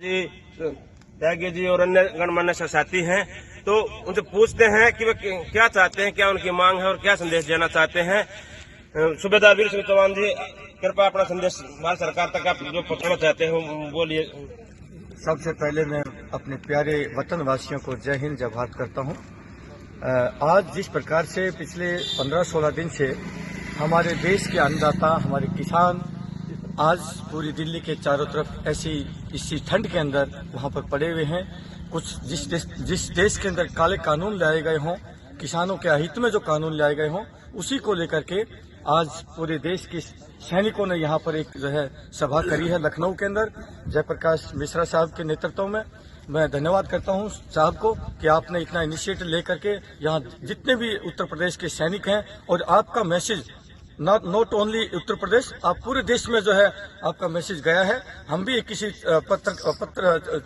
जी त्यागी जी और अन्य गणमान्य साथी हैं, तो उनसे पूछते हैं कि वे क्या चाहते हैं, क्या उनकी मांग है और क्या संदेश देना चाहते हैं। सूबेदार वीर सिंह चौहान जी, कृपया अपना संदेश भारत सरकार तक आप जो पहुंचाना चाहते हैं बोलिए। सबसे पहले मैं अपने प्यारे वतन वासियों को जय हिंद जय भारत करता हूं। आज जिस प्रकार से पिछले 15-16 दिन से हमारे देश के अन्नदाता, हमारे किसान आज पूरी दिल्ली के चारों तरफ इसी ठंड के अंदर वहां पर पड़े हुए हैं। कुछ जिस देश के अंदर काले कानून लाए गए हों, किसानों के अहित में जो कानून लाए गए हों, उसी को लेकर के आज पूरे देश के सैनिकों ने यहाँ पर एक जो है सभा करी है लखनऊ के अंदर। जयप्रकाश मिश्रा साहब के नेतृत्व में मैं धन्यवाद करता हूँ साहब को कि आपने इतना इनिशिएटिव लेकर के यहाँ जितने भी उत्तर प्रदेश के सैनिक हैं, और आपका message not only Uttar Pradesh, आप पूरे देश में जो है आपका मैसेज गया है। हम भी किसी पत्र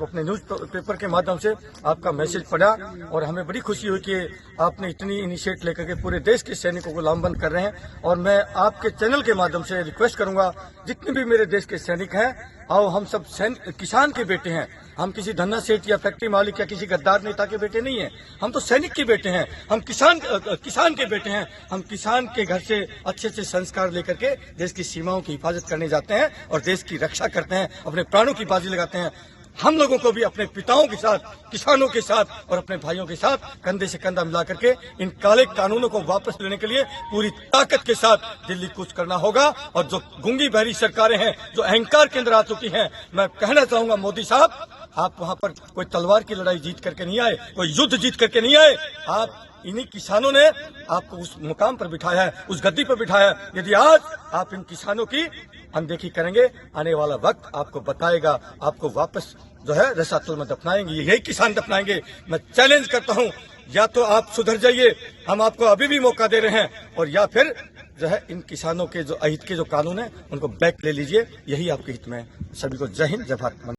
अपने न्यूज पेपर के माध्यम से आपका मैसेज पढ़ा और हमें बड़ी खुशी हुई कि आपने इतनी इनिशिएट लेकर के पूरे देश के सैनिकों को लामबंद कर रहे हैं। और मैं आपके चैनल के माध्यम से रिक्वेस्ट करूंगा, जितने भी मेरे देश के सैनिक हैं, आओ हम सब किसान के बेटे हैं। हम किसी धन्ना सेठ या फैक्ट्री मालिक या किसी गद्दार नेता के बेटे नहीं हैं। हम तो सैनिक के बेटे हैं। हम किसान के बेटे हैं। हम किसान के घर से अच्छे से संस्कार लेकर के देश की सीमाओं की हिफाजत करने जाते हैं और देश की रक्षा करते हैं, अपने प्राणों की बाजी लगाते हैं। हम लोगों को भी अपने पिताओं के साथ, किसानों के साथ और अपने भाइयों के साथ कंधे से कंधा मिला करके इन काले कानूनों को वापस लेने के लिए पूरी ताकत के साथ दिल्ली कूच करना होगा। और जो गूंगी बहरी सरकारें हैं, जो अहंकार के अंदर आ चुकी हैं, मैं कहना चाहूंगा मोदी साहब, आप वहां पर कोई तलवार की लड़ाई जीत करके नहीं आए, कोई युद्ध जीत करके नहीं आए। आप इन्हीं किसानों ने आपको उस मुकाम पर बिठाया है, उस गद्दी पर बिठाया है। यदि आज आप इन किसानों की अनदेखी करेंगे, आने वाला वक्त आपको बताएगा, आपको वापस जो है रसातल में दफनाएंगे, यही किसान दफनाएंगे। मैं चैलेंज करता हूं, या तो आप सुधर जाइए, हम आपको अभी भी मौका दे रहे हैं, और या फिर जो है इन किसानों के जो अहित के जो कानून है उनको बैक ले लीजिए। यही आपके हित में है। सभी को जय हिंद जय भारत।